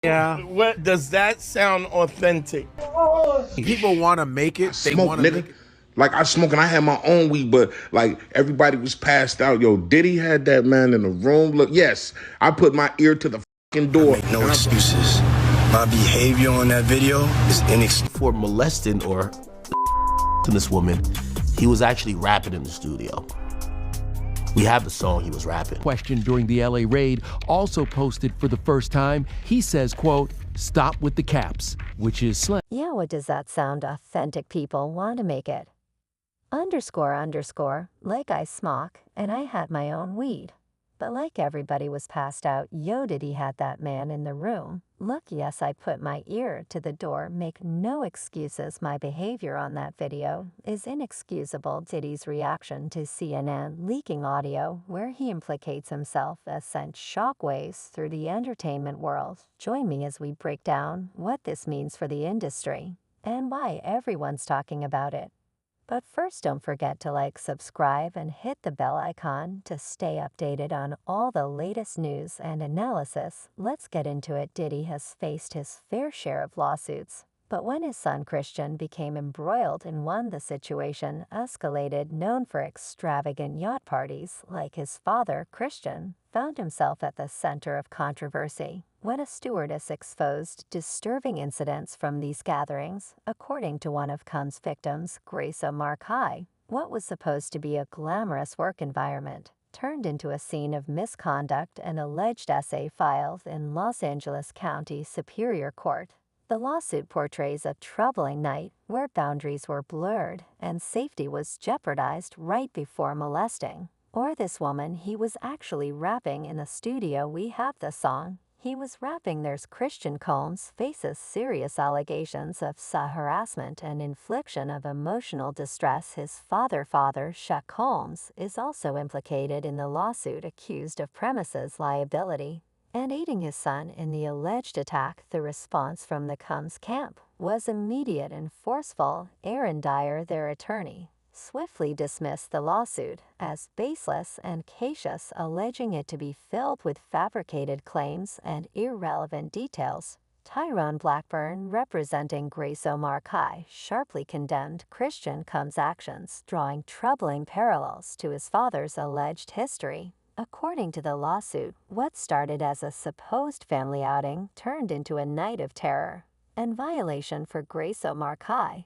Yeah. What does that sound authentic? People want to make it. They Smoke, want to make nigga. it. Like I smoke and I had my own weed, but like everybody was passed out. Yo, Diddy had that man in the room. Look, yes, I put my ear to the fucking door. Make no excuses. My behavior on that video is inexcusable. For molesting or to this woman, he was actually rapping in the studio. We have the song he was rapping. Question during the LA raid, also posted for the first time. He says, quote, "Stop with the caps," which is slang. Yeah, what does that sound? Authentic people want to make it. __, like I smoke, and I had my own weed. But like everybody was passed out, yo Diddy had that man in the room. Look, yes, I put my ear to the door, make no excuses. My behavior on that video is inexcusable. Diddy's reaction to CNN leaking audio where he implicates himself has sent shockwaves through the entertainment world. Join me as we break down what this means for the industry and why everyone's talking about it. But first, don't forget to like, subscribe, and hit the bell icon to stay updated on all the latest news and analysis. Let's get into it. Diddy has faced his fair share of lawsuits, but when his son Christian became embroiled in one, the situation escalated. Known for extravagant yacht parties, like his father, Christian found himself at the center of controversy when a stewardess exposed disturbing incidents from these gatherings. According to one of Cum's victims, Grace O'Marcaigh, what was supposed to be a glamorous work environment turned into a scene of misconduct. An alleged essay filed in Los Angeles County Superior Court. The lawsuit portrays a troubling night where boundaries were blurred and safety was jeopardized right before molesting. Or this woman, he was actually rapping in the studio. We have the song. He was rapping. There's Christian Combs faces serious allegations of harassment and infliction of emotional distress. His father, Shaq Combs, is also implicated in the lawsuit, accused of premises liability and aiding his son in the alleged attack. The response from the Combs camp was immediate and forceful. Aaron Dyer, their attorney, swiftly dismissed the lawsuit as baseless and cautious, alleging it to be filled with fabricated claims and irrelevant details. Tyrone Blackburn, representing Grace O'Marcaigh, sharply condemned Christian Combs' actions, drawing troubling parallels to his father's alleged history. According to the lawsuit, what started as a supposed family outing turned into a night of terror and violation for Grace O'Marcaigh.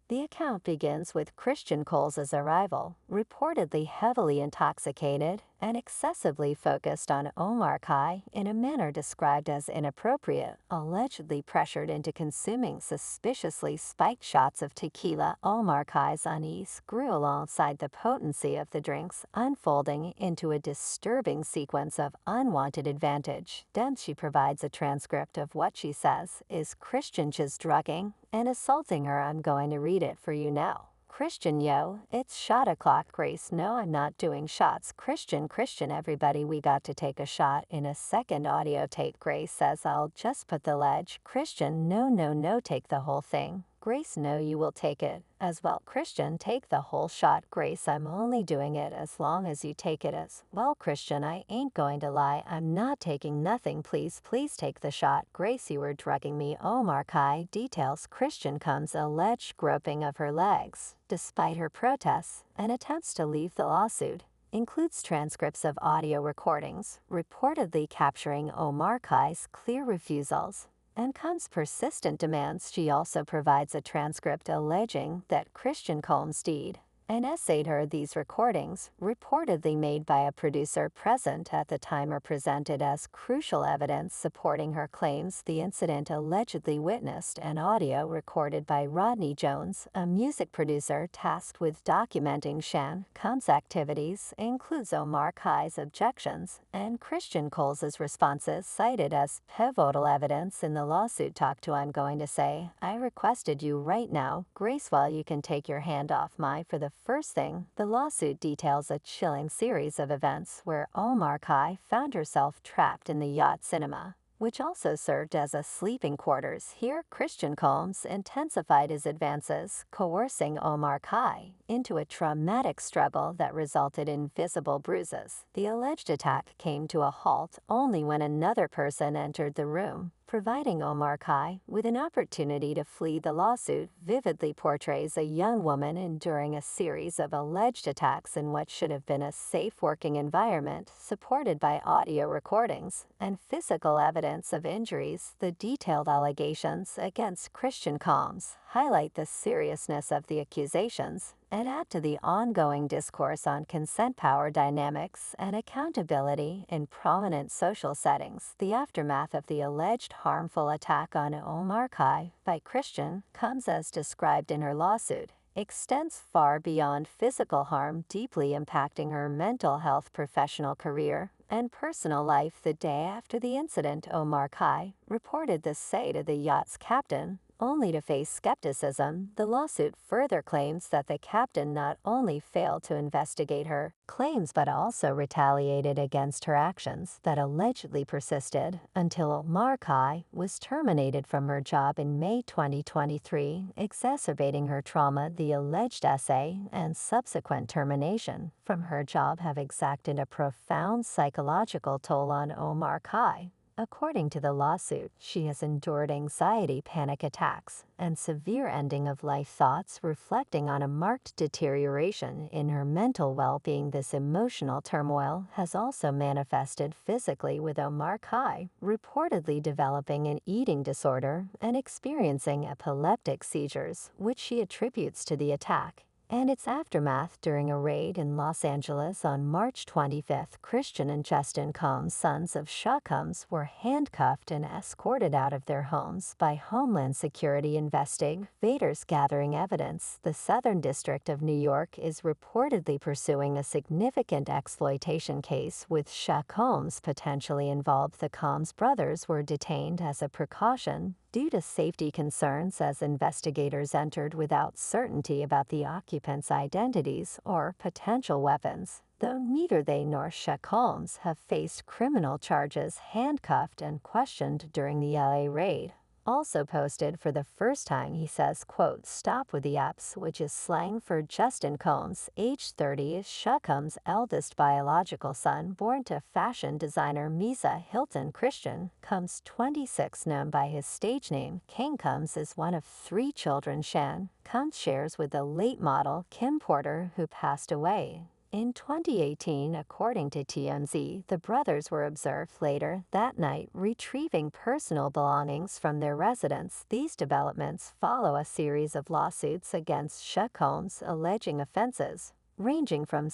The account begins with Christian Coles' arrival, reportedly heavily intoxicated and excessively focused on O'Marcaigh in a manner described as inappropriate, allegedly pressured into consuming suspiciously spiked shots of tequila. O'Marcaigh's unease grew alongside the potency of the drinks, unfolding into a disturbing sequence of unwanted advantage. Then she provides a transcript of what she says is Christian just drugging and assaulting her. I'm going to read it for you now. Christian, yo, it's shot o'clock. Grace, no, I'm not doing shots. Christian, everybody, we got to take a shot. In a second audio tape, Grace says, I'll just put the ledge. Christian, no, take the whole thing. Grace, no, you will take it as well. Christian, take the whole shot. Grace, I'm only doing it as long as you take it as well. Christian, I ain't going to lie, I'm not taking nothing. Please take the shot. Grace, you were drugging me. O'Marcaigh details Christian Combs' alleged groping of her legs, despite her protests and attempts to leave. The lawsuit includes transcripts of audio recordings, reportedly capturing O'Marcaigh's clear refusals and Combs' persistent demands. She also provides a transcript alleging that Christian Combs did and essayed her. These recordings, reportedly made by a producer present at the time, are presented as crucial evidence supporting her claims. The incident allegedly witnessed an audio recorded by Rodney Jones, a music producer tasked with documenting Shan Combs' activities, includes O'Marcaigh's objections and Christian Coles' responses, cited as pivotal evidence in the lawsuit. Talk to, I'm going to say, I requested you right now, Grace, while you can take your hand off my. For the first thing, the lawsuit details a chilling series of events where O'Marcaigh found herself trapped in the yacht cinema, which also served as a sleeping quarters. Here, Christian Combs intensified his advances, coercing O'Marcaigh into a traumatic struggle that resulted in visible bruises. The alleged attack came to a halt only when another person entered the room, providing Omar Kai with an opportunity to flee the lawsuit vividly portrays a young woman enduring a series of alleged attacks in what should have been a safe working environment supported by audio recordings and physical evidence of injuries. The detailed allegations against Christian Combs highlight the seriousness of the accusations and add to the ongoing discourse on consent power dynamics and accountability in prominent social settings. The aftermath of the alleged harmful attack on Omar Kai by Christian comes as described in her lawsuit, extends far beyond physical harm, deeply impacting her mental health, professional career, and personal life. The day after the incident, Omar Kai reported this say to the yacht's captain, only to face skepticism. The lawsuit further claims that the captain not only failed to investigate her claims but also retaliated against her actions that allegedly persisted until Omar Kai was terminated from her job in May 2023, exacerbating her trauma. The alleged essay and subsequent termination from her job have exacted a profound psychological toll on Omar Kai. According to the lawsuit, she has endured anxiety, panic attacks, and severe ending-of-life thoughts, reflecting on a marked deterioration in her mental well-being. This emotional turmoil has also manifested physically, with Omar Kai reportedly developing an eating disorder and experiencing epileptic seizures, which she attributes to the attack and its aftermath during a raid in Los Angeles on March 25th. Christian and Justin Combs, sons of Shah Combs, were handcuffed and escorted out of their homes by Homeland Security investigators gathering evidence. The Southern District of New York is reportedly pursuing a significant exploitation case with Shah Combs potentially involved. The Combs brothers were detained as a precaution due to safety concerns as investigators entered without certainty about the occupants' identities or potential weapons. Though neither they nor Shah Combs have faced criminal charges, handcuffed and questioned during the LA raid. Also posted for the first time, he says, quote, "Stop with the apps," which is slang for Justin Combs, age 30, is Shah Combs' eldest biological son, born to fashion designer Misa Hilton. Christian Combs, 26, known by his stage name King Combs, is one of 3 children Shan Combs shares with the late model Kim Porter, who passed away in 2018. According to TMZ, the brothers were observed later that night retrieving personal belongings from their residence. These developments follow a series of lawsuits against Shah Combs alleging offenses ranging from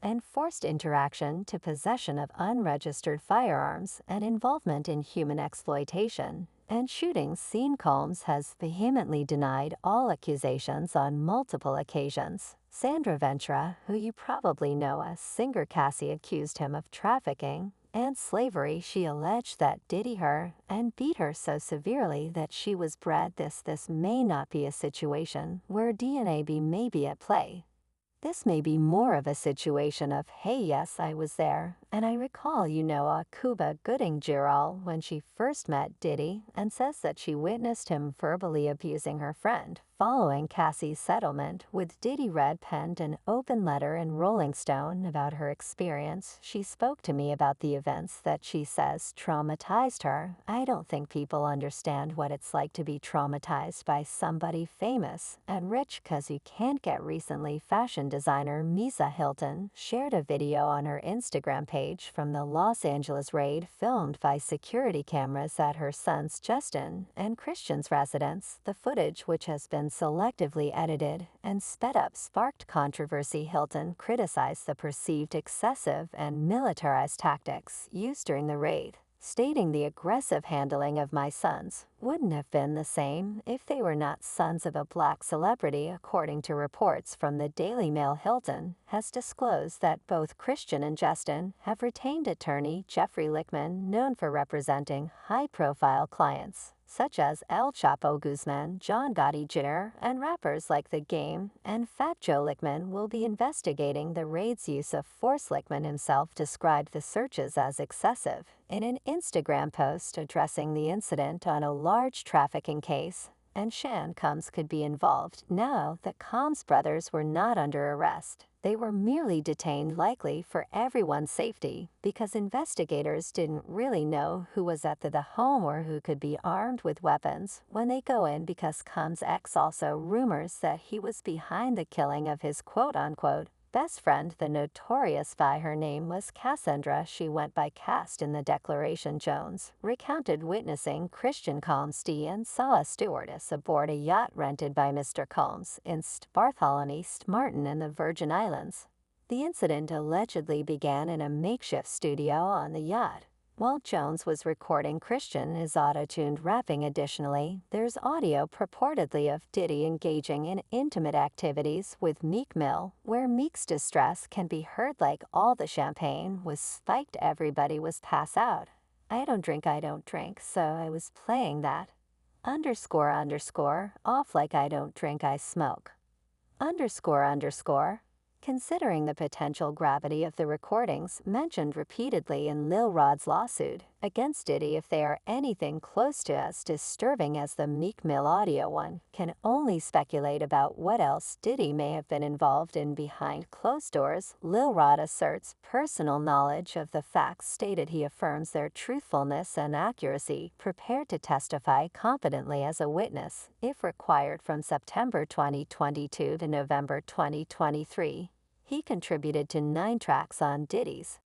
and forced interaction to possession of unregistered firearms and involvement in human exploitation and shootings. Combs has vehemently denied all accusations on multiple occasions. Sandra Ventura, who you probably know as singer Cassie, accused him of trafficking and slavery. She alleged that Diddy her and beat her so severely that she was bred. This may not be a situation where DNA may be at play. This may be more of a situation of, hey, yes, I was there, and I recall Cuba Gooding Giral when she first met Diddy, and says that she witnessed him verbally abusing her friend. Following Cassie's settlement with Diddy, penned an open letter in Rolling Stone about her experience. She spoke to me about the events that she says traumatized her. I don't think people understand what it's like to be traumatized by somebody famous and rich, 'cause you can't get. Recently, fashion designer Misa Hilton shared a video on her Instagram page from the Los Angeles raid, filmed by security cameras at her sons Justin and Christian's residence. The footage, which has been selectively edited and sped up, sparked controversy. Hilton criticized the perceived excessive and militarized tactics used during the raid, stating, "The aggressive handling of my sons wouldn't have been the same if they were not sons of a black celebrity." According to reports from the Daily Mail, Hilton has disclosed that both Christian and Justin have retained attorney Jeffrey Lichtman, known for representing high-profile clients such as El Chapo Guzman, John Gotti Jr., and rappers like The Game and Fat Joe. Lichtman will be investigating the raid's use of force. Lichtman himself described the searches as excessive in an Instagram post addressing the incident on a large trafficking case, and Shan Combs could be involved. Now, the Combs brothers were not under arrest. They were merely detained likely for everyone's safety because investigators didn't really know who was at the home or who could be armed with weapons when they go in because comes ex also rumors that he was behind the killing of his quote-unquote best friend, the notorious spy. Her name was Cassandra. She went by Cast in the Declaration. Jones recounted witnessing Christian Combs and saw a stewardess aboard a yacht rented by Mr. Combs in Bartholomew St. Martin in the Virgin Islands. The incident allegedly began in a makeshift studio on the yacht. While Jones was recording Christian his auto-tuned rapping. Additionally, there's audio purportedly of Diddy engaging in intimate activities with Meek Mill, where Meek's distress can be heard like all the champagne was spiked, everybody was pass out. I don't drink, so I was playing that. __, off like I don't drink, I smoke. __. Considering the potential gravity of the recordings mentioned repeatedly in Lil Rod's lawsuit against Diddy, if they are anything close to as disturbing as the Meek Mill audio one, can only speculate about what else Diddy may have been involved in behind closed doors. Lil Rod asserts personal knowledge of the facts stated. He affirms their truthfulness and accuracy, prepared to testify competently as a witness, if required, from September 2022 to November 2023. He contributed to 9 tracks on Diddy's